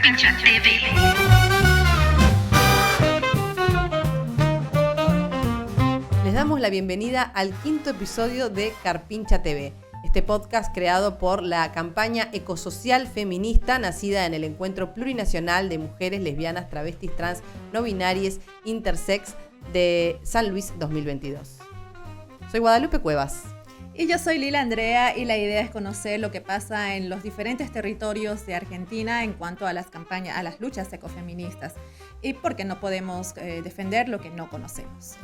Carpincha TV. Les damos la bienvenida al quinto episodio de Carpincha TV, este podcast creado por la campaña ecosocial feminista nacida en el Encuentro Plurinacional de Mujeres Lesbianas, Travestis, Trans, No Binarias, Intersex de San Luis 2022. Soy Guadalupe Cuevas. Y yo soy Lila Andrea y la idea es conocer lo que pasa en los diferentes territorios de Argentina en cuanto a las campañas, a las luchas ecofeministas y por qué no podemos defender lo que no conocemos.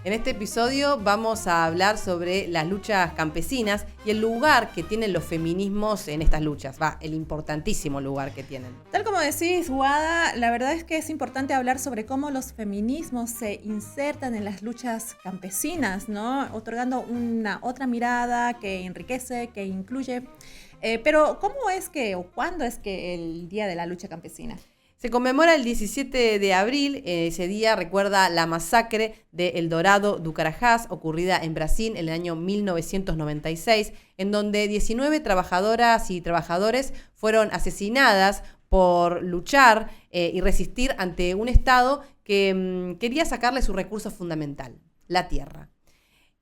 En este episodio vamos a hablar sobre las luchas campesinas y el lugar que tienen los feminismos en estas luchas, el importantísimo lugar que tienen. Tal como decís, Guada, la verdad es que es importante hablar sobre cómo los feminismos se insertan en las luchas campesinas, ¿no? Otorgando una otra mirada que enriquece, que incluye. Pero ¿cómo es que o cuándo es que el Día de la Lucha Campesina? Se conmemora el 17 de abril, ese día recuerda la masacre de El Dorado do Carajás, ocurrida en Brasil en el año 1996, en donde 19 trabajadoras y trabajadores fueron asesinadas por luchar y resistir ante un Estado que quería sacarle su recurso fundamental, la tierra.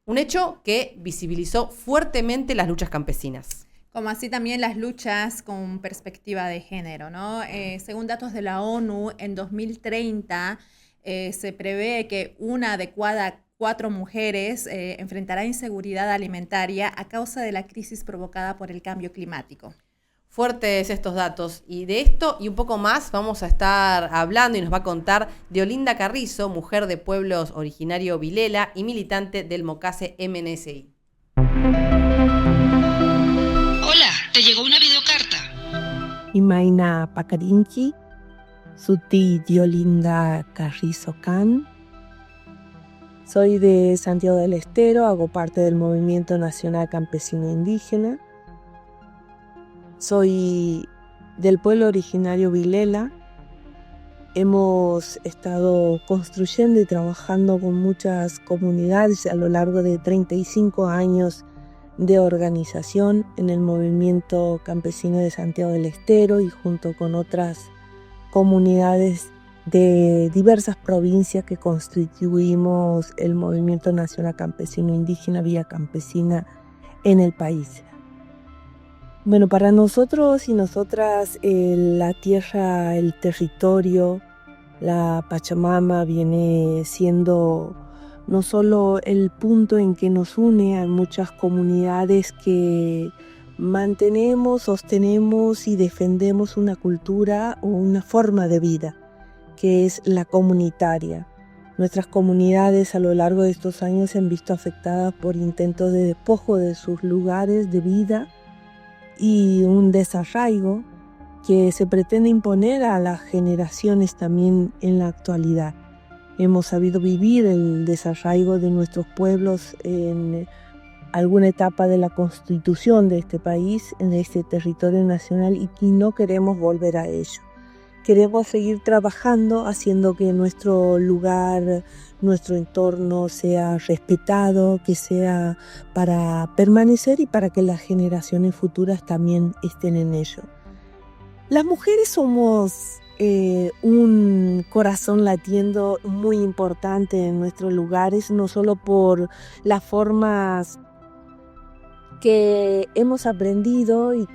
Un hecho que visibilizó fuertemente las luchas campesinas. Como así también las luchas con perspectiva de género, ¿no? Según datos de la ONU, en 2030 se prevé que una de cada 4 mujeres enfrentará inseguridad alimentaria a causa de la crisis provocada por el cambio climático. Fuertes estos datos, y de esto y un poco más vamos a estar hablando y nos va a contar Deolinda Carrizo, mujer de pueblos originario Vilela y militante del Mocase MNSI. Te llegó una videocarta. Imaina Pakarinki, Suti Deolinda Carrizo Can. Soy de Santiago del Estero, hago parte del Movimiento Nacional Campesino Indígena. Soy del pueblo originario Vilela. Hemos estado construyendo y trabajando con muchas comunidades a lo largo de 35 años de organización en el movimiento campesino de Santiago del Estero y junto con otras comunidades de diversas provincias que constituimos el movimiento nacional campesino indígena Vía Campesina en el país. Bueno, para nosotros y nosotras la tierra, el territorio, la Pachamama viene siendo no solo el punto en que nos une a muchas comunidades que mantenemos, sostenemos y defendemos una cultura o una forma de vida, que es la comunitaria. Nuestras comunidades a lo largo de estos años se han visto afectadas por intentos de despojo de sus lugares de vida y un desarraigo que se pretende imponer a las generaciones también en la actualidad. Hemos sabido vivir el desarraigo de nuestros pueblos en alguna etapa de la constitución de este país, en este territorio nacional, y que no queremos volver a ello. Queremos seguir trabajando, haciendo que nuestro lugar, nuestro entorno sea respetado, que sea para permanecer y para que las generaciones futuras también estén en ello. Las mujeres somos un corazón latiendo muy importante en nuestros lugares, no solo por las formas que hemos aprendido y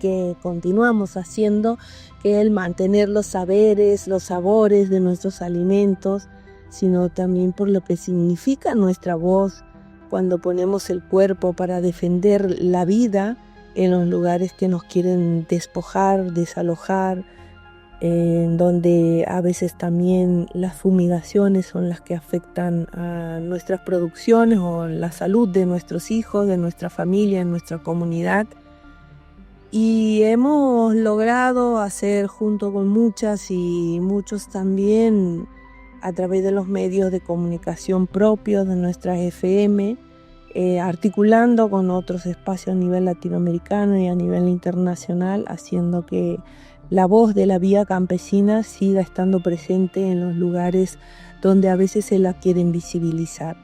que continuamos haciendo, que es el mantener los saberes, los sabores de nuestros alimentos, sino también por lo que significa nuestra voz cuando ponemos el cuerpo para defender la vida en los lugares que nos quieren despojar, desalojar, en donde a veces también las fumigaciones son las que afectan a nuestras producciones o la salud de nuestros hijos, de nuestra familia, en nuestra comunidad. Y hemos logrado hacer junto con muchas y muchos también a través de los medios de comunicación propios de nuestra FM, articulando con otros espacios a nivel latinoamericano y a nivel internacional, haciendo que la voz de la vía campesina siga estando presente en los lugares donde a veces se la quieren visibilizar,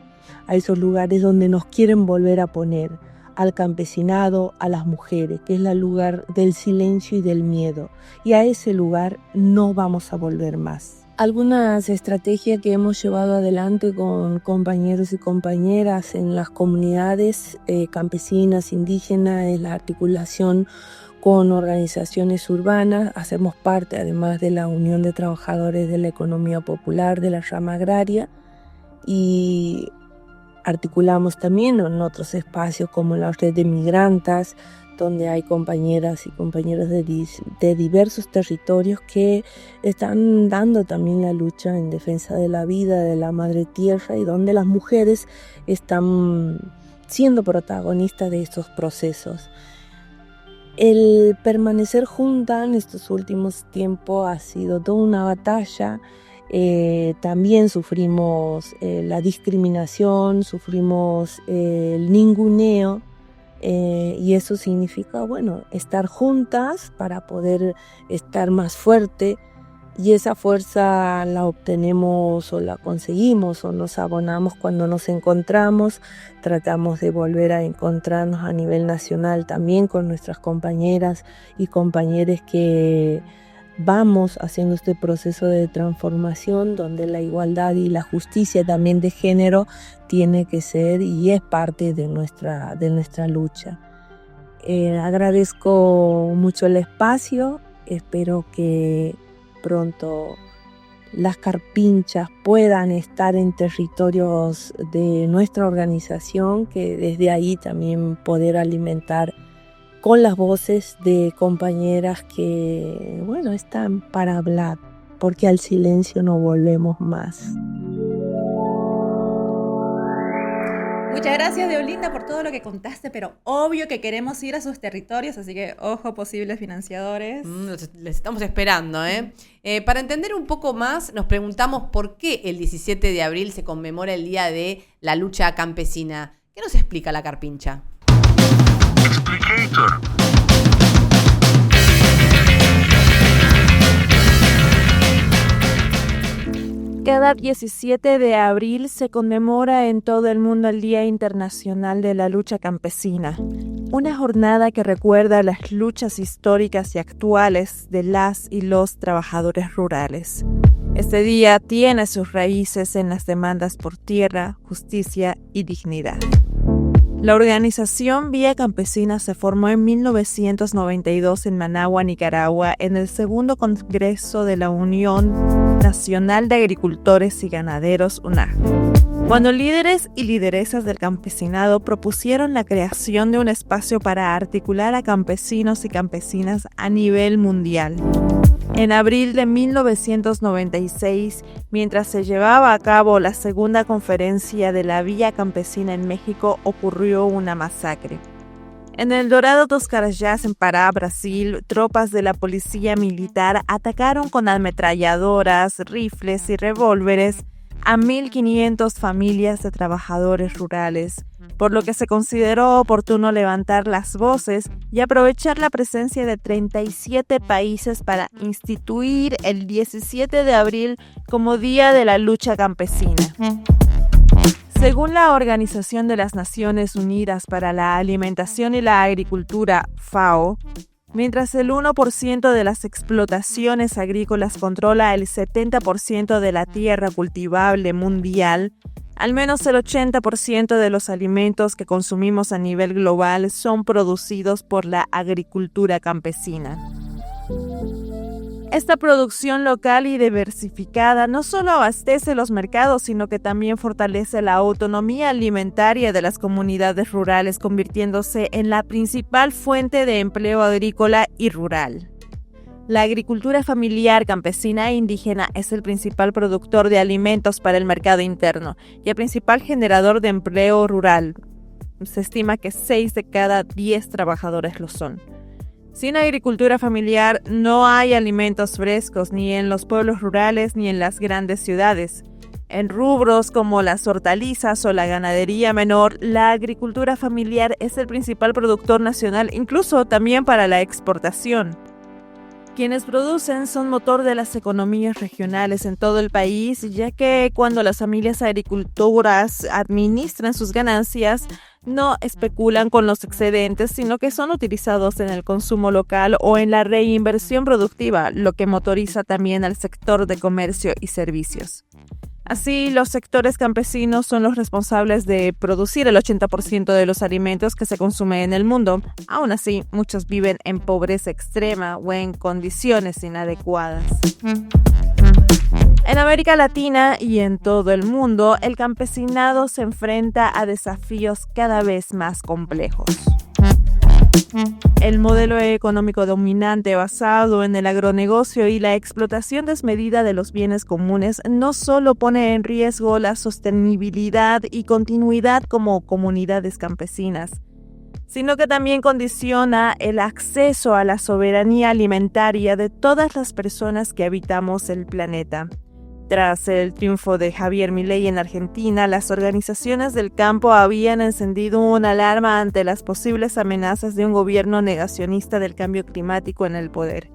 a esos lugares donde nos quieren volver a poner, al campesinado, a las mujeres, que es el lugar del silencio y del miedo. Y a ese lugar no vamos a volver más. Algunas estrategias que hemos llevado adelante con compañeros y compañeras en las comunidades campesinas, indígenas, es la articulación con organizaciones urbanas. Hacemos parte además de la Unión de Trabajadores de la Economía Popular de la rama agraria y articulamos también en otros espacios como la red de migrantas, donde hay compañeras y compañeros de diversos territorios que están dando también la lucha en defensa de la vida de la madre tierra y donde las mujeres están siendo protagonistas de estos procesos. El permanecer juntas en estos últimos tiempos ha sido toda una batalla. También sufrimos la discriminación, sufrimos el ninguneo, y eso significa, estar juntas para poder estar más fuerte, y esa fuerza la obtenemos o la conseguimos o nos abonamos cuando nos encontramos. Tratamos de volver a encontrarnos a nivel nacional también con nuestras compañeras y compañeros que vamos haciendo este proceso de transformación donde la igualdad y la justicia también de género tiene que ser y es parte de nuestra lucha. Agradezco mucho el espacio, espero que pronto las carpinchas puedan estar en territorios de nuestra organización, que desde ahí también poder alimentar con las voces de compañeras que, están para hablar, porque al silencio no volvemos más. Muchas gracias, Deolinda, por todo lo que contaste, pero obvio que queremos ir a sus territorios, así que ojo, posibles financiadores. Les estamos esperando, ¿eh? Para entender un poco más, nos preguntamos por qué el 17 de abril se conmemora el Día de la Lucha Campesina. ¿Qué nos explica la carpincha? Explicator. Cada 17 de abril se conmemora en todo el mundo el Día Internacional de la Lucha Campesina, una jornada que recuerda las luchas históricas y actuales de las y los trabajadores rurales. Este día tiene sus raíces en las demandas por tierra, justicia y dignidad. La organización Vía Campesina se formó en 1992 en Managua, Nicaragua, en el segundo congreso de la Unión Nacional de Agricultores y Ganaderos, UNAG, cuando líderes y lideresas del campesinado propusieron la creación de un espacio para articular a campesinos y campesinas a nivel mundial. En abril de 1996, mientras se llevaba a cabo la segunda conferencia de la Vía Campesina en México, ocurrió una masacre. En El Dorado dos Carajás, en Pará, Brasil, tropas de la policía militar atacaron con ametralladoras, rifles y revólveres a 1.500 familias de trabajadores rurales, por lo que se consideró oportuno levantar las voces y aprovechar la presencia de 37 países para instituir el 17 de abril como Día de la Lucha Campesina. Según la Organización de las Naciones Unidas para la Alimentación y la Agricultura, FAO, mientras el 1% de las explotaciones agrícolas controla el 70% de la tierra cultivable mundial, al menos el 80% de los alimentos que consumimos a nivel global son producidos por la agricultura campesina. Esta producción local y diversificada no solo abastece los mercados, sino que también fortalece la autonomía alimentaria de las comunidades rurales, convirtiéndose en la principal fuente de empleo agrícola y rural. La agricultura familiar, campesina e indígena es el principal productor de alimentos para el mercado interno y el principal generador de empleo rural. Se estima que 6 de cada 10 trabajadores lo son. Sin agricultura familiar no hay alimentos frescos ni en los pueblos rurales ni en las grandes ciudades. En rubros como las hortalizas o la ganadería menor, la agricultura familiar es el principal productor nacional, incluso también para la exportación. Quienes producen son motor de las economías regionales en todo el país, ya que cuando las familias agricultoras administran sus ganancias, no especulan con los excedentes, sino que son utilizados en el consumo local o en la reinversión productiva, lo que motoriza también al sector de comercio y servicios. Así, los sectores campesinos son los responsables de producir el 80% de los alimentos que se consumen en el mundo. Aún así, muchos viven en pobreza extrema o en condiciones inadecuadas. En América Latina y en todo el mundo, el campesinado se enfrenta a desafíos cada vez más complejos. El modelo económico dominante basado en el agronegocio y la explotación desmedida de los bienes comunes no solo pone en riesgo la sostenibilidad y continuidad como comunidades campesinas, sino que también condiciona el acceso a la soberanía alimentaria de todas las personas que habitamos el planeta. Tras el triunfo de Javier Milei en Argentina, las organizaciones del campo habían encendido una alarma ante las posibles amenazas de un gobierno negacionista del cambio climático en el poder.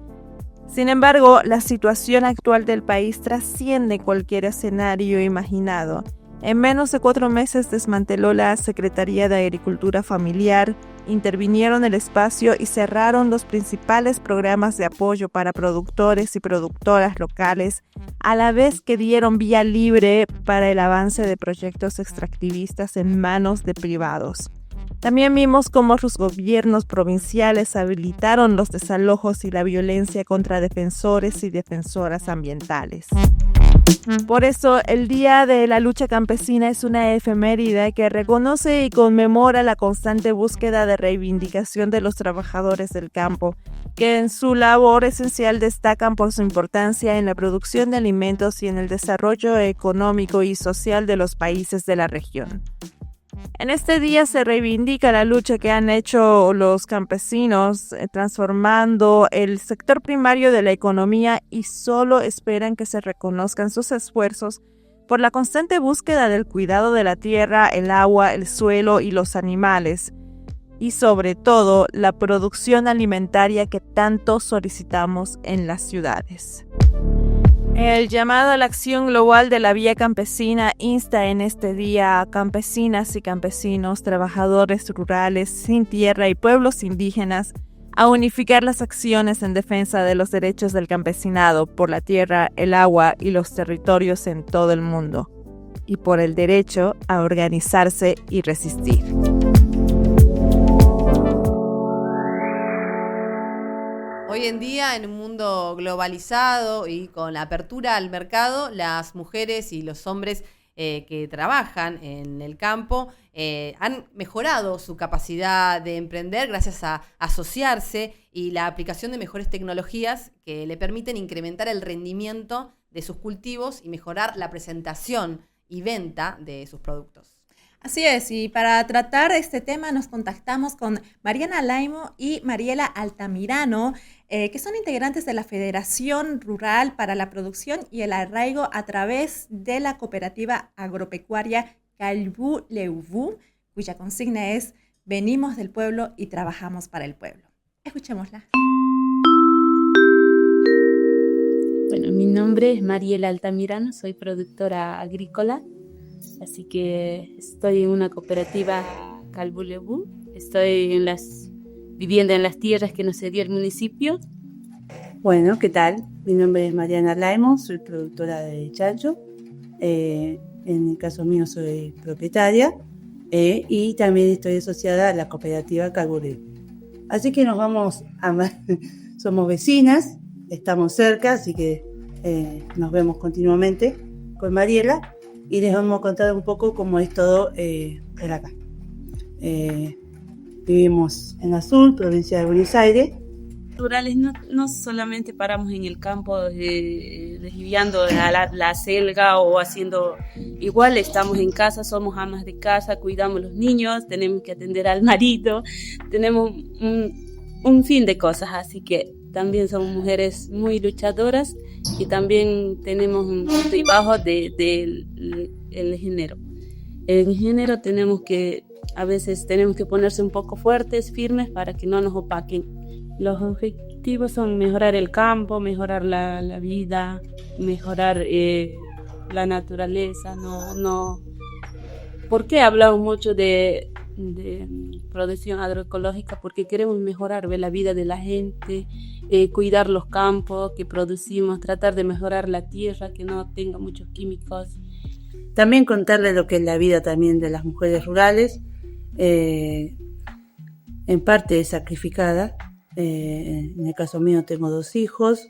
Sin embargo, la situación actual del país trasciende cualquier escenario imaginado. En menos de 4 meses desmanteló la Secretaría de Agricultura Familiar, intervinieron el espacio y cerraron los principales programas de apoyo para productores y productoras locales, a la vez que dieron vía libre para el avance de proyectos extractivistas en manos de privados. También vimos cómo los gobiernos provinciales habilitaron los desalojos y la violencia contra defensores y defensoras ambientales. Por eso, el Día de la Lucha Campesina es una efeméride que reconoce y conmemora la constante búsqueda de reivindicación de los trabajadores del campo, que en su labor esencial destacan por su importancia en la producción de alimentos y en el desarrollo económico y social de los países de la región. En este día se reivindica la lucha que han hecho los campesinos transformando el sector primario de la economía y solo esperan que se reconozcan sus esfuerzos por la constante búsqueda del cuidado de la tierra, el agua, el suelo y los animales, y sobre todo la producción alimentaria que tanto solicitamos en las ciudades. El llamado a la acción global de la Vía Campesina insta en este día a campesinas y campesinos, trabajadores rurales sin tierra y pueblos indígenas a unificar las acciones en defensa de los derechos del campesinado por la tierra, el agua y los territorios en todo el mundo, y por el derecho a organizarse y resistir. Hoy en día, en un mundo globalizado y con la apertura al mercado, las mujeres y los hombres que trabajan en el campo han mejorado su capacidad de emprender gracias a asociarse y la aplicación de mejores tecnologías que le permiten incrementar el rendimiento de sus cultivos y mejorar la presentación y venta de sus productos. Así es, y para tratar este tema nos contactamos con Mariana Alaimo y Mariela Altamirano, que son integrantes de la Federación Rural para la Producción y el Arraigo a través de la cooperativa agropecuaria Calbu-Leuvu, cuya consigna es "Venimos del pueblo y trabajamos para el pueblo". Escuchémosla. Bueno, mi nombre es Mariela Altamirano, soy productora agrícola. Así que estoy en una cooperativa Calbu-Leuvu. Estoy viviendo en las tierras que nos cedió el municipio. Bueno, ¿qué tal? Mi nombre es Mariana Laimo, soy productora de chancho. En el caso mío soy propietaria y también estoy asociada a la cooperativa Calbu-Leuvu. Así que nos vamos somos vecinas, estamos cerca, así que nos vemos continuamente con Mariela. Y les vamos a contar un poco cómo es todo por acá. Vivimos en Azul, provincia de Buenos Aires. Rurales no solamente paramos en el campo desviando la selga o haciendo igual, estamos en casa, somos amas de casa, cuidamos los niños, tenemos que atender al marido, tenemos un fin de cosas, así que también somos mujeres muy luchadoras y también tenemos un punto y bajo del género. En género a veces tenemos que ponerse un poco fuertes, firmes para que no nos opaquen. Los objetivos son mejorar el campo, mejorar la vida, mejorar la naturaleza. ¿Por qué hablamos mucho de de producción agroecológica porque queremos mejorar la vida de la gente, cuidar los campos que producimos, tratar de mejorar la tierra, que no tenga muchos químicos. También contarles lo que es la vida también de las mujeres rurales, en parte es sacrificada. En el caso mío tengo 2 hijos,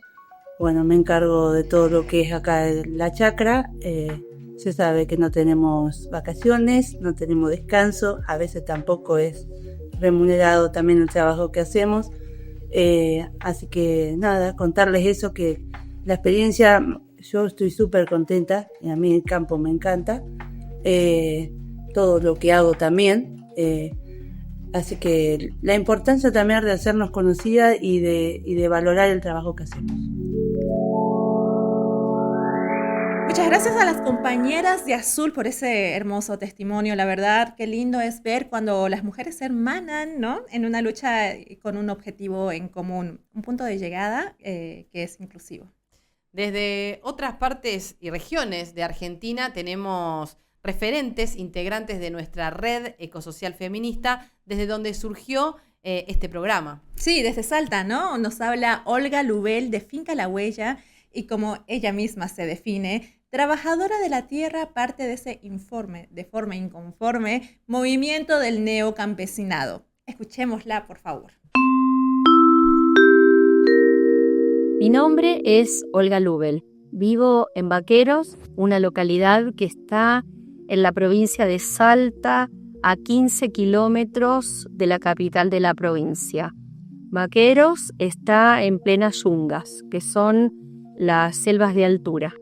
bueno, me encargo de todo lo que es acá la chacra. Se sabe que no tenemos vacaciones, no tenemos descanso, a veces tampoco es remunerado también el trabajo que hacemos. Así que nada, contarles eso, que la experiencia, yo estoy súper contenta, y a mí el campo me encanta, todo lo que hago también. Así que la importancia también de hacernos conocidas y de valorar el trabajo que hacemos. Muchas gracias a las compañeras de Azul por ese hermoso testimonio. La verdad, qué lindo es ver cuando las mujeres se hermanan, ¿no? En una lucha con un objetivo en común, un punto de llegada que es inclusivo. Desde otras partes y regiones de Argentina tenemos referentes, integrantes de nuestra red ecosocial feminista, desde donde surgió este programa. Sí, desde Salta, ¿no? Nos habla Olga Lubel de Finca La Huella y como ella misma se define, trabajadora de la tierra, parte de ese informe, de forma inconforme, movimiento del neocampesinado. Escuchémosla, por favor. Mi nombre es Olga Lubel. Vivo en Vaqueros, una localidad que está en la provincia de Salta, a 15 kilómetros de la capital de la provincia. Vaqueros está en plenas yungas, que son las selvas de altura.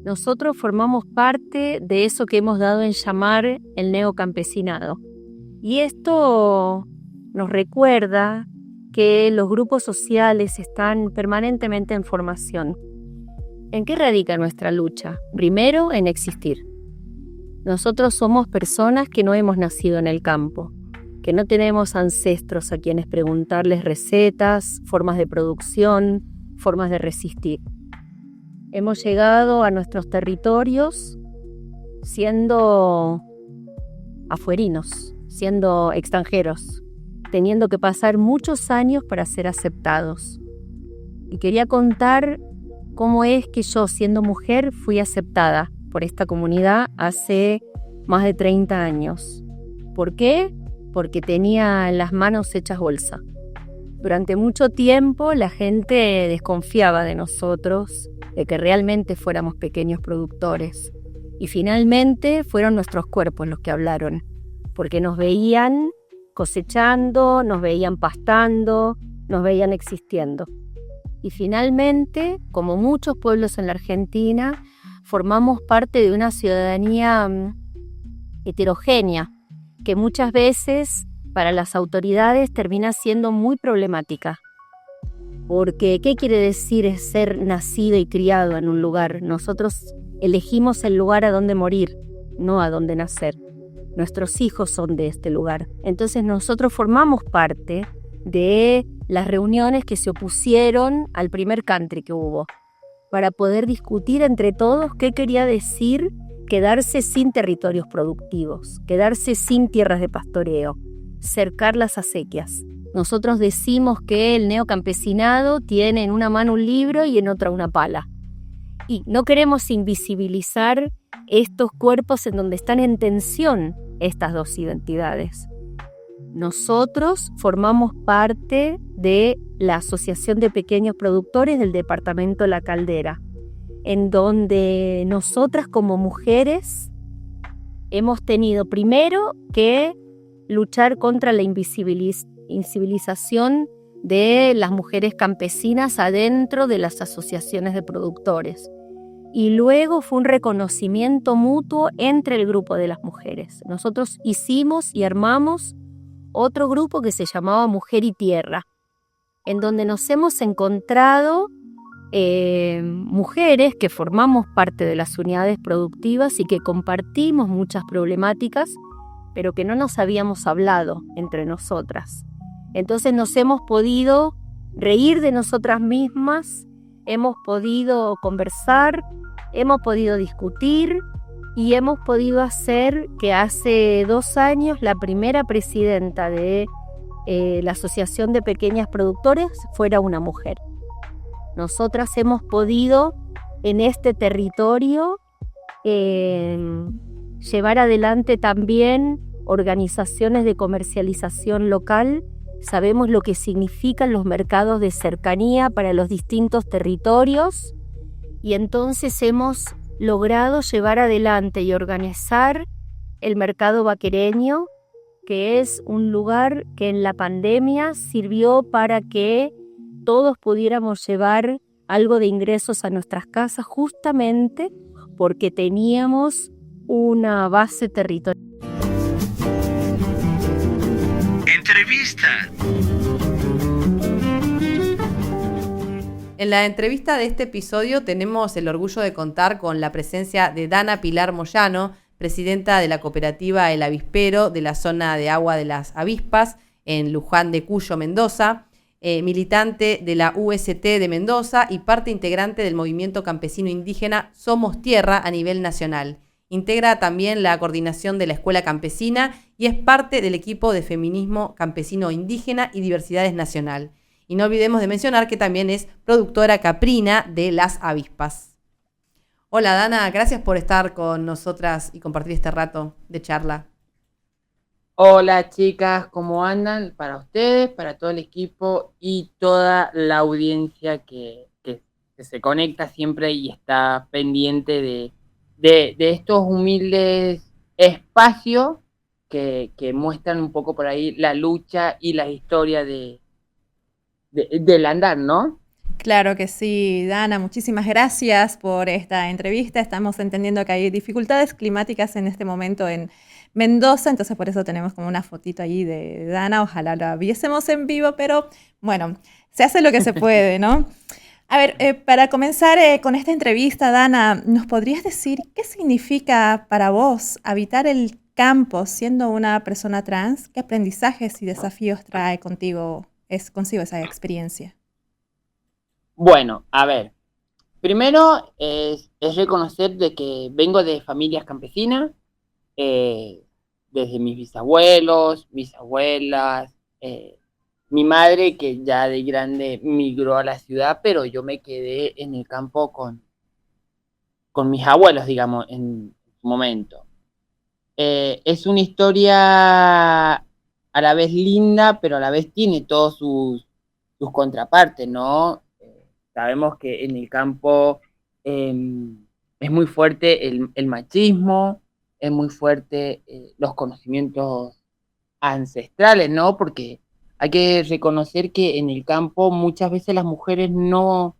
Nosotros formamos parte de eso que hemos dado en llamar el neocampesinado. Y esto nos recuerda que los grupos sociales están permanentemente en formación. ¿En qué radica nuestra lucha? Primero, en existir. Nosotros somos personas que no hemos nacido en el campo, que no tenemos ancestros a quienes preguntarles recetas, formas de producción, formas de resistir. Hemos llegado a nuestros territorios siendo afuerinos, siendo extranjeros, teniendo que pasar muchos años para ser aceptados. Y quería contar cómo es que yo, siendo mujer, fui aceptada por esta comunidad hace más de 30 años. ¿Por qué? Porque tenía las manos hechas bolsa. Durante mucho tiempo la gente desconfiaba de nosotros, de que realmente fuéramos pequeños productores. Y finalmente fueron nuestros cuerpos los que hablaron, porque nos veían cosechando, nos veían pastando, nos veían existiendo. Y finalmente, como muchos pueblos en la Argentina, formamos parte de una ciudadanía heterogénea, que muchas veces para las autoridades termina siendo muy problemática. Porque, ¿qué quiere decir ser nacido y criado en un lugar? Nosotros elegimos el lugar a donde morir, no a donde nacer. Nuestros hijos son de este lugar. Entonces nosotros formamos parte de las reuniones que se opusieron al primer country que hubo, para poder discutir entre todos qué quería decir quedarse sin territorios productivos, quedarse sin tierras de pastoreo, cercar las acequias. Nosotros decimos que el neocampesinado tiene en una mano un libro y en otra una pala. Y no queremos invisibilizar estos cuerpos en donde están en tensión estas dos identidades. Nosotros formamos parte de la Asociación de Pequeños Productores del Departamento La Caldera, en donde nosotras como mujeres hemos tenido primero que luchar contra la invisibilización de las mujeres campesinas adentro de las asociaciones de productores. Y luego fue un reconocimiento mutuo entre el grupo de las mujeres. Nosotros hicimos y armamos otro grupo que se llamaba Mujer y Tierra, en donde nos hemos encontrado mujeres que formamos parte de las unidades productivas y que compartimos muchas problemáticas, pero que no nos habíamos hablado entre nosotras. Entonces nos hemos podido reír de nosotras mismas, hemos podido conversar, hemos podido discutir y hemos podido hacer que hace 2 años la primera presidenta de la Asociación de Pequeñas Productores fuera una mujer. Nosotras hemos podido en este territorio llevar adelante también organizaciones de comercialización local. Sabemos lo que significan los mercados de cercanía para los distintos territorios y entonces hemos logrado llevar adelante y organizar el mercado vaquereño, que es un lugar que en la pandemia sirvió para que todos pudiéramos llevar algo de ingresos a nuestras casas, justamente porque teníamos una base territorial. Entrevista. En la entrevista de este episodio tenemos el orgullo de contar con la presencia de Dana Pilar Moyano, presidenta de la cooperativa El Avispero de la zona de agua de las Avispas en Luján de Cuyo, Mendoza, militante de la UST de Mendoza y parte integrante del movimiento campesino indígena Somos Tierra a nivel nacional. Integra también la coordinación de la Escuela Campesina y es parte del equipo de Feminismo Campesino Indígena y Diversidades Nacional. Y no olvidemos de mencionar que también es productora caprina de Las Avispas. Hola Dana, gracias por estar con nosotras y compartir este rato de charla. Hola chicas, ¿cómo andan? Para ustedes, para todo el equipo y toda la audiencia que se conecta siempre y está pendiente de estos humildes espacios que muestran un poco por ahí la lucha y la historia del andar, ¿no? Claro que sí, Dana, muchísimas gracias por esta entrevista. Estamos entendiendo que hay dificultades climáticas en este momento en Mendoza, entonces por eso tenemos como una fotito allí de Dana. Ojalá la viésemos en vivo, pero bueno, se hace lo que se puede, ¿no? A ver, para comenzar con esta entrevista, Dana, ¿nos podrías decir qué significa para vos habitar el campo siendo una persona trans? ¿Qué aprendizajes y desafíos trae consigo esa experiencia? Bueno, a ver, primero es reconocer de que vengo de familias campesinas, desde mis bisabuelos, mis abuelas, mi madre que ya de grande migró a la ciudad, pero yo me quedé en el campo con mis abuelos, digamos, en su momento. Es una historia a la vez linda, pero a la vez tiene todos sus contrapartes, ¿no? Sabemos que en el campo es muy fuerte el machismo, es muy fuerte los conocimientos ancestrales, ¿no? Porque hay que reconocer que en el campo muchas veces las mujeres no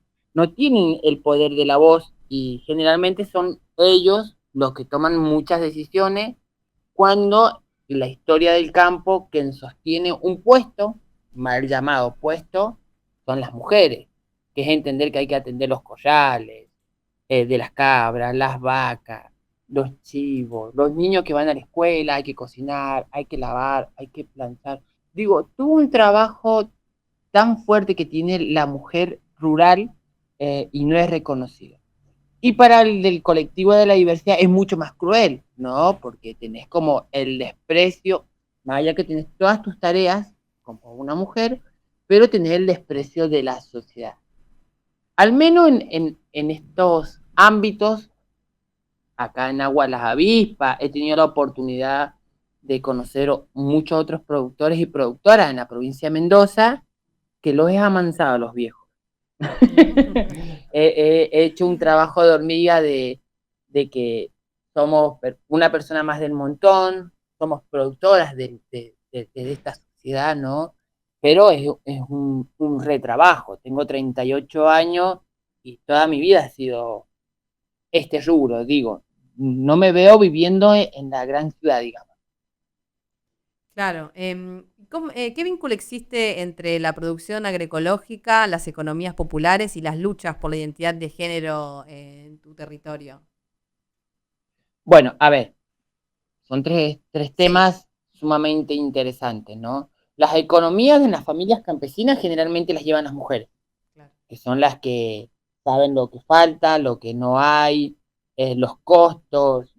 tienen el poder de la voz y generalmente son ellos los que toman muchas decisiones cuando la historia del campo quien sostiene un puesto, mal llamado puesto, son las mujeres, que es entender que hay que atender los corrales de las cabras, las vacas, los chivos, los niños que van a la escuela, hay que cocinar, hay que lavar, hay que planchar. Digo, todo un trabajo tan fuerte que tiene la mujer rural y no es reconocido. Y para el del colectivo de la diversidad es mucho más cruel, ¿no? Porque tenés como el desprecio, más allá que tenés todas tus tareas como una mujer, pero tenés el desprecio de la sociedad. Al menos en estos ámbitos, acá en Agua Las Avispas, he tenido la oportunidad de conocer muchos otros productores y productoras en la provincia de Mendoza, que los he amansado a los viejos. He hecho un trabajo de hormiga de que somos una persona más del montón, somos productoras de esta sociedad, ¿no? Pero es un retrabajo. Tengo 38 años y toda mi vida ha sido este rubro, digo. No me veo viviendo en la gran ciudad, digamos. Claro. ¿Qué vínculo existe entre la producción agroecológica, las economías populares y las luchas por la identidad de género en tu territorio? Bueno, a ver, son tres temas sumamente interesantes, ¿no? Las economías de las familias campesinas generalmente las llevan las mujeres, claro, que son las que saben lo que falta, lo que no hay, los costos,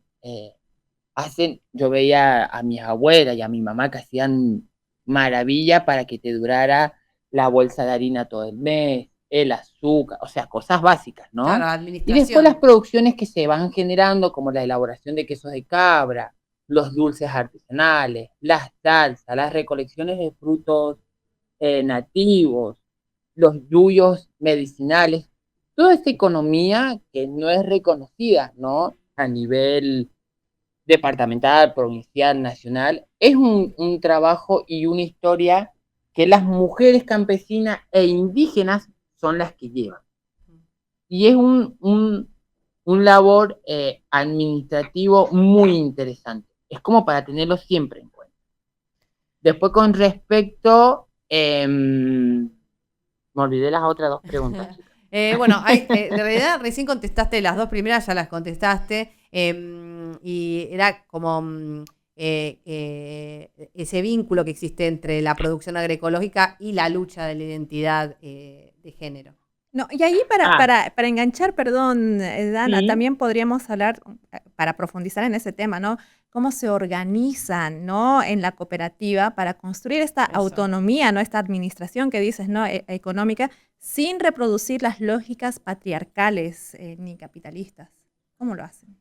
yo veía a mis abuelas y a mi mamá que hacían maravilla para que te durara la bolsa de harina todo el mes, el azúcar, o sea, cosas básicas, Claro, ¿no? Y después administración. las producciones que se van generando, como la elaboración de quesos de cabra, los dulces artesanales, las salsas, las recolecciones de frutos nativos, los yuyos medicinales, toda esta economía que no es reconocida, ¿no? A nivel departamental, provincial, nacional, es un trabajo y una historia que las mujeres campesinas e indígenas son las que llevan. Y es un labor administrativo muy interesante. Es como para tenerlo siempre en cuenta. Después, con respecto, me olvidé las otras dos preguntas. Bueno, en realidad recién contestaste las dos primeras, ya las contestaste, y era como ese vínculo que existe entre la producción agroecológica y la lucha de la identidad de género. No, y ahí para enganchar, perdón, Dana, Sí. también podríamos hablar, para profundizar en ese tema, ¿no? Cómo se organizan, ¿no? En la cooperativa para construir esta Eso. autonomía, ¿no? Esta administración que dices, ¿no? Económica, sin reproducir las lógicas patriarcales ni capitalistas. ¿Cómo lo hacen?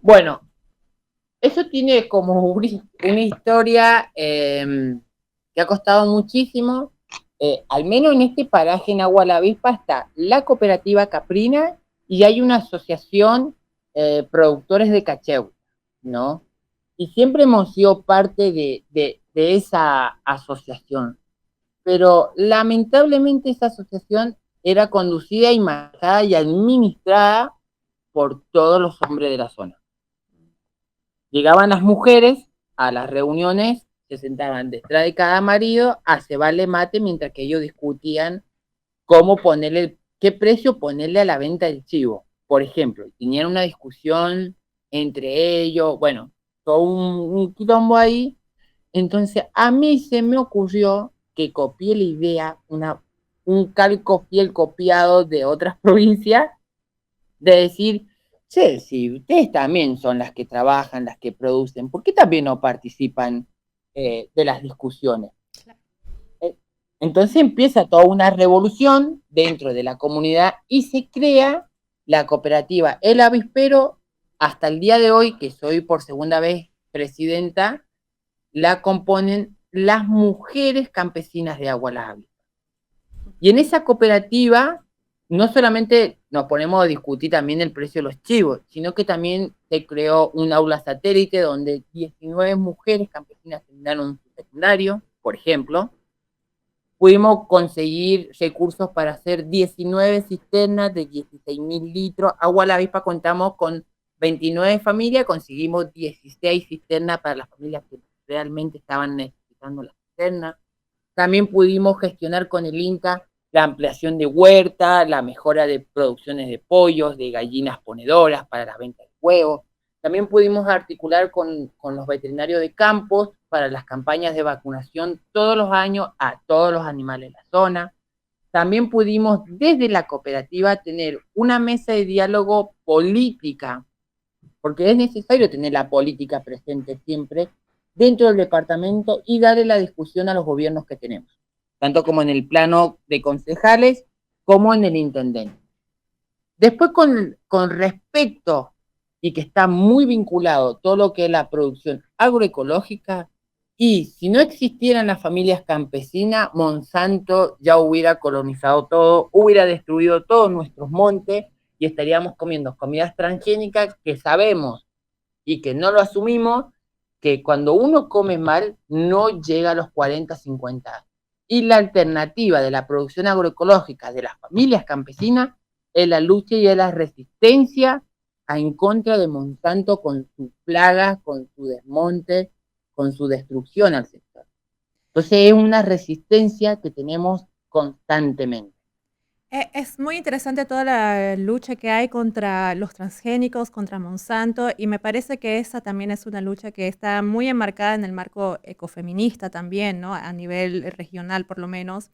Bueno, eso tiene como una historia que ha costado muchísimo. Al menos en este paraje en Agua la Avispa está la cooperativa caprina y hay una asociación productores de cacheu, ¿no? Y siempre hemos sido parte de esa asociación. Pero lamentablemente esa asociación era conducida y manejada y administrada por todos los hombres de la zona. Llegaban las mujeres a las reuniones, se sentaban detrás de cada marido a cebarle mate mientras que ellos discutían cómo ponerle, qué precio ponerle a la venta del chivo. Por ejemplo, tenían una discusión entre ellos, bueno, todo un quilombo ahí. Entonces a mí se me ocurrió que copié la idea, un calco fiel copiado de otras provincias, de decir, sí, sí, ustedes también son las que trabajan, las que producen, ¿por qué también no participan de las discusiones? Entonces empieza toda una revolución dentro de la comunidad y se crea la cooperativa El Avispero. Hasta el día de hoy, que soy por segunda vez presidenta, la componen las mujeres campesinas de Agua Las Avispas. Y en esa cooperativa no solamente nos ponemos a discutir también el precio de los chivos, sino que también se creó un aula satélite donde 19 mujeres campesinas terminaron su secundario, por ejemplo. Pudimos conseguir recursos para hacer 19 cisternas de 16.000 litros. Agua La Avispa contamos con 29 familias, conseguimos 16 cisternas para las familias que realmente estaban necesitando la cisterna. También pudimos gestionar con el INCA la ampliación de huerta, la mejora de producciones de pollos, de gallinas ponedoras para las ventas de huevos. También pudimos articular con los veterinarios de campos para las campañas de vacunación todos los años a todos los animales de la zona. También pudimos desde la cooperativa tener una mesa de diálogo política, porque es necesario tener la política presente siempre dentro del departamento y darle la discusión a los gobiernos que tenemos, tanto como en el plano de concejales como en el intendente. Después, con respecto, y que está muy vinculado todo lo que es la producción agroecológica, y si no existieran las familias campesinas, Monsanto ya hubiera colonizado todo, hubiera destruido todos nuestros montes y estaríamos comiendo comidas transgénicas que sabemos y que no lo asumimos, que cuando uno come mal no llega a los 40, 50 años. Y la alternativa de la producción agroecológica de las familias campesinas es la lucha y es la resistencia en contra de Monsanto con sus plagas, con su desmonte, con su destrucción al sector. Entonces es una resistencia que tenemos constantemente. Es muy interesante toda la lucha que hay contra los transgénicos, contra Monsanto, y me parece que esa también es una lucha que está muy enmarcada en el marco ecofeminista también, ¿no? A nivel regional por lo menos,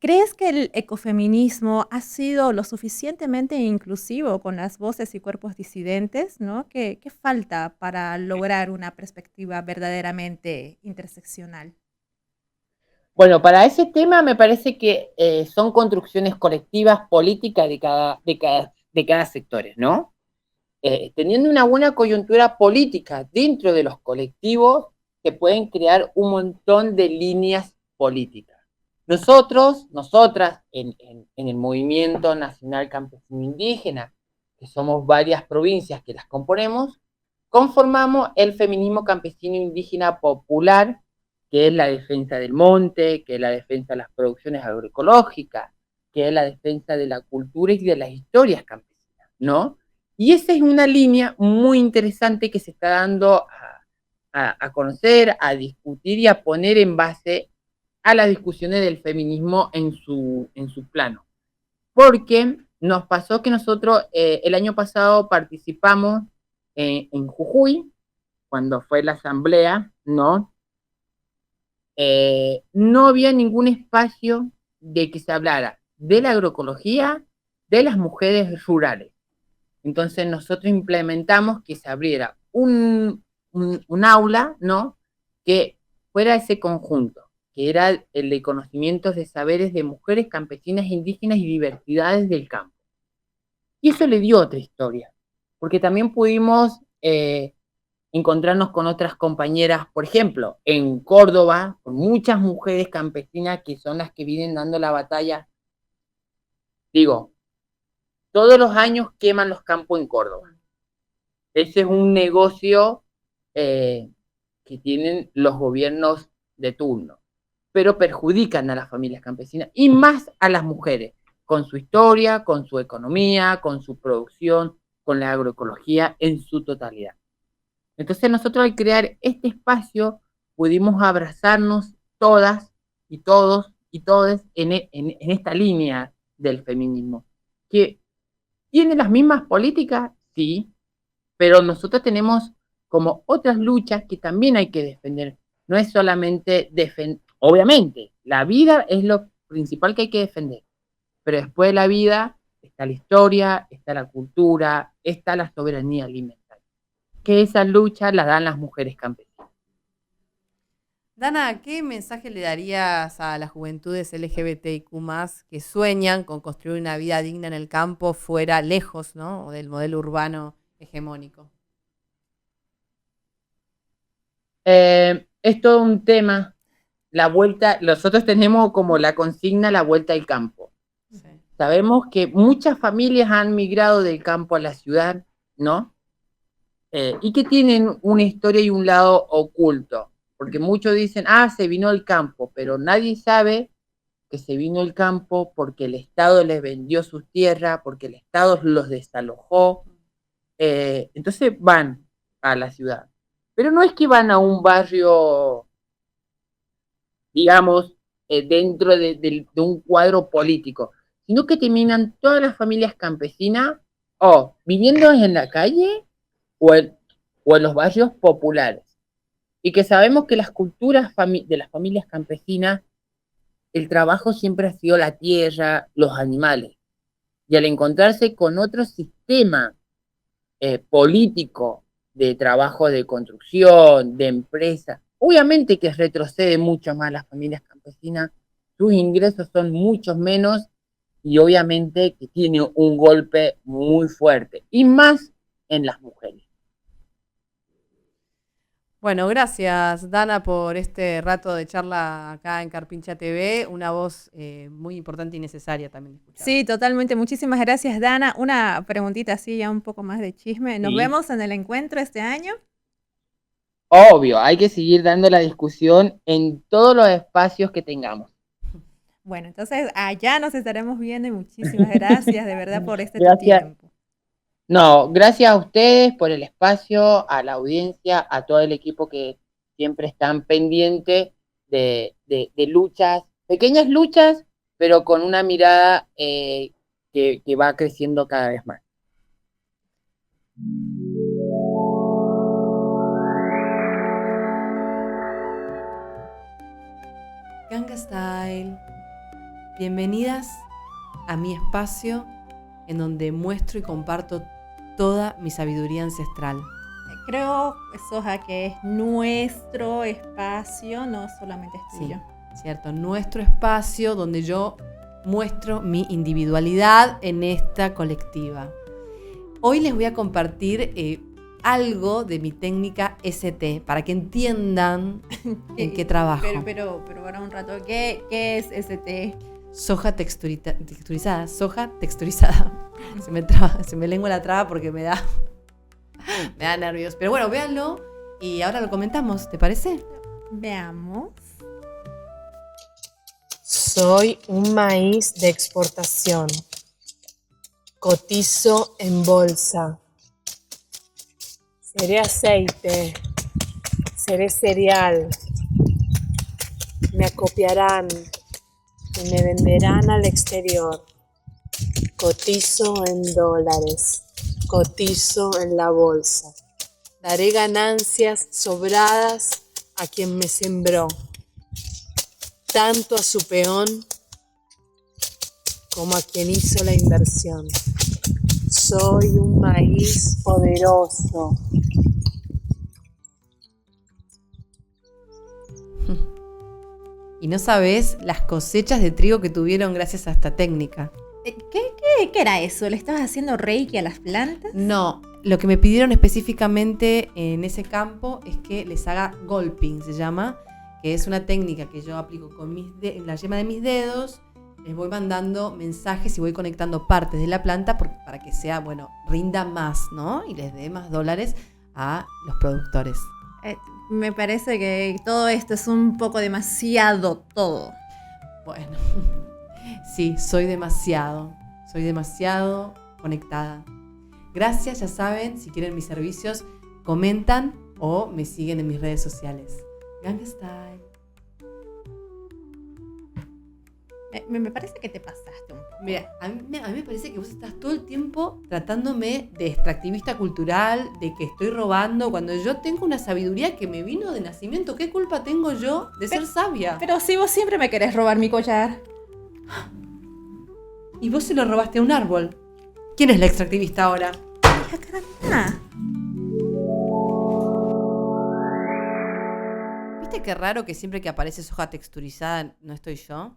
¿Crees que el ecofeminismo ha sido lo suficientemente inclusivo con las voces y cuerpos disidentes, ¿no? ¿Qué falta para lograr una perspectiva verdaderamente interseccional? Bueno, para ese tema me parece que son construcciones colectivas políticas de cada sector, ¿no? Teniendo una buena coyuntura política dentro de los colectivos, se pueden crear un montón de líneas políticas. Nosotras, en el Movimiento Nacional Campesino Indígena, que somos varias provincias que las componemos, conformamos el feminismo campesino indígena popular, que es la defensa del monte, que es la defensa de las producciones agroecológicas, que es la defensa de la cultura y de las historias campesinas, ¿no? Y esa es una línea muy interesante que se está dando a conocer, a discutir y a poner en base a las discusiones del feminismo en su plano. Porque nos pasó que nosotros el año pasado participamos en Jujuy, cuando fue la asamblea, ¿no? No había ningún espacio de que se hablara de la agroecología de las mujeres rurales. Entonces nosotros implementamos que se abriera un aula, ¿no? Que fuera ese conjunto, que era el de conocimientos de saberes de mujeres campesinas, indígenas y diversidades del campo. Y eso le dio otra historia, porque también pudimos encontrarnos con otras compañeras, por ejemplo, en Córdoba, con muchas mujeres campesinas que son las que vienen dando la batalla. Digo, todos los años queman los campos en Córdoba. Ese es un negocio que tienen los gobiernos de turno, pero perjudican a las familias campesinas y más a las mujeres, con su historia, con su economía, con su producción, con la agroecología en su totalidad. Entonces nosotros al crear este espacio pudimos abrazarnos todas y todos y todes en esta línea del feminismo, que tiene las mismas políticas, sí, pero nosotros tenemos como otras luchas que también hay que defender. No es solamente defender, obviamente, la vida es lo principal que hay que defender, pero después de la vida está la historia, está la cultura, está la soberanía alimentaria, que esa lucha la dan las mujeres campesinas. Dana, ¿qué mensaje le darías a las juventudes LGBTIQ+, que sueñan con construir una vida digna en el campo fuera, lejos, ¿no?, del modelo urbano hegemónico? Es todo un tema. La vuelta, nosotros tenemos como la consigna la vuelta al campo. Sí. Sabemos que muchas familias han migrado del campo a la ciudad, ¿no? Y que tienen una historia y un lado oculto, porque muchos dicen, se vino el campo, pero nadie sabe que se vino el campo porque el Estado les vendió sus tierras, porque el Estado los desalojó, entonces van a la ciudad. Pero no es que van a un barrio, digamos, dentro de un cuadro político, sino que terminan todas las familias campesinas o viviendo en la calle o en los barrios populares. Y que sabemos que las culturas de las familias campesinas, el trabajo siempre ha sido la tierra, los animales. Y al encontrarse con otro sistema político de trabajo de construcción, de empresa, obviamente que retrocede mucho más las familias campesinas, sus ingresos son mucho menos y obviamente que tiene un golpe muy fuerte, y más en las mujeres. Bueno, gracias Dana por este rato de charla acá en Carpincha TV, una voz muy importante y necesaria también de escuchar. Sí, totalmente. Muchísimas gracias, Dana. Una preguntita así, ya un poco más de chisme. ¿Nos vemos en el encuentro este año? Obvio, hay que seguir dando la discusión en todos los espacios que tengamos. Bueno, entonces allá nos estaremos viendo y muchísimas gracias de verdad por este tiempo. No, gracias a ustedes por el espacio, a la audiencia, a todo el equipo que siempre están pendientes de luchas, pequeñas luchas, pero con una mirada que va creciendo cada vez más. Ganga Style. Bienvenidas a mi espacio en donde muestro y comparto toda mi sabiduría ancestral. Creo, Soja, que es nuestro espacio, no solamente es tuyo. Sí, cierto, nuestro espacio donde yo muestro mi individualidad en esta colectiva. Hoy les voy a compartir algo de mi técnica ST para que entiendan en qué trabajo. Pero para un rato, ¿qué es ST? Soja texturizada, soja texturizada. Se me lengua la traba porque me da nervios. Pero bueno, véanlo y ahora lo comentamos, ¿te parece? Veamos. Soy un maíz de exportación. Cotizo en bolsa. Seré aceite. Seré cereal. Me acopiarán y me venderán al exterior. Cotizo en dólares. Cotizo en la bolsa. Daré ganancias sobradas a quien me sembró, tanto a su peón como a quien hizo la inversión. Soy un maíz poderoso. Y no sabés las cosechas de trigo que tuvieron gracias a esta técnica. ¿Qué era eso? ¿Le estabas haciendo reiki a las plantas? No, lo que me pidieron específicamente en ese campo es que les haga golping, se llama, que es una técnica que yo aplico con la yema de mis dedos. Les voy mandando mensajes y voy conectando partes de la planta para que sea, rinda más, ¿no? Y les dé más dólares a los productores. Me parece que todo esto es un poco demasiado todo. Bueno, sí, soy demasiado conectada. Gracias, ya saben, si quieren mis servicios, comentan o me siguen en mis redes sociales. Ganga Style. Me parece que te pasaste un poco. Mira, a mí me parece que vos estás todo el tiempo tratándome de extractivista cultural, de que estoy robando, cuando yo tengo una sabiduría que me vino de nacimiento. ¿Qué culpa tengo yo de ser sabia? Pero si vos siempre me querés robar mi collar. Y vos se lo robaste a un árbol. ¿Quién es la extractivista ahora? Hija caramba. ¿Viste qué raro que siempre que aparece soja texturizada no estoy yo?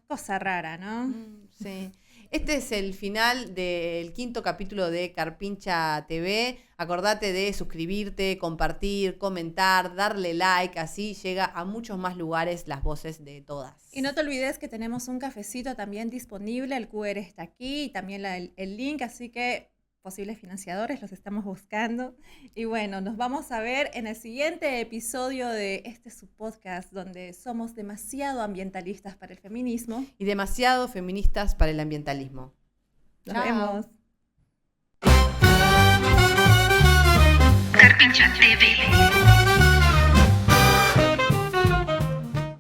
Cosa rara, ¿no? Sí. Este es el final del 5º capítulo de Carpincha TV. Acordate de suscribirte, compartir, comentar, darle like, así llega a muchos más lugares las voces de todas. Y no te olvides que tenemos un cafecito también disponible, el QR está aquí y también el link, así que posibles financiadores los estamos buscando. Y bueno, nos vamos a ver en el siguiente episodio de su podcast, donde somos demasiado ambientalistas para el feminismo. Y demasiado feministas para el ambientalismo. Nos vemos. Carpincha TV.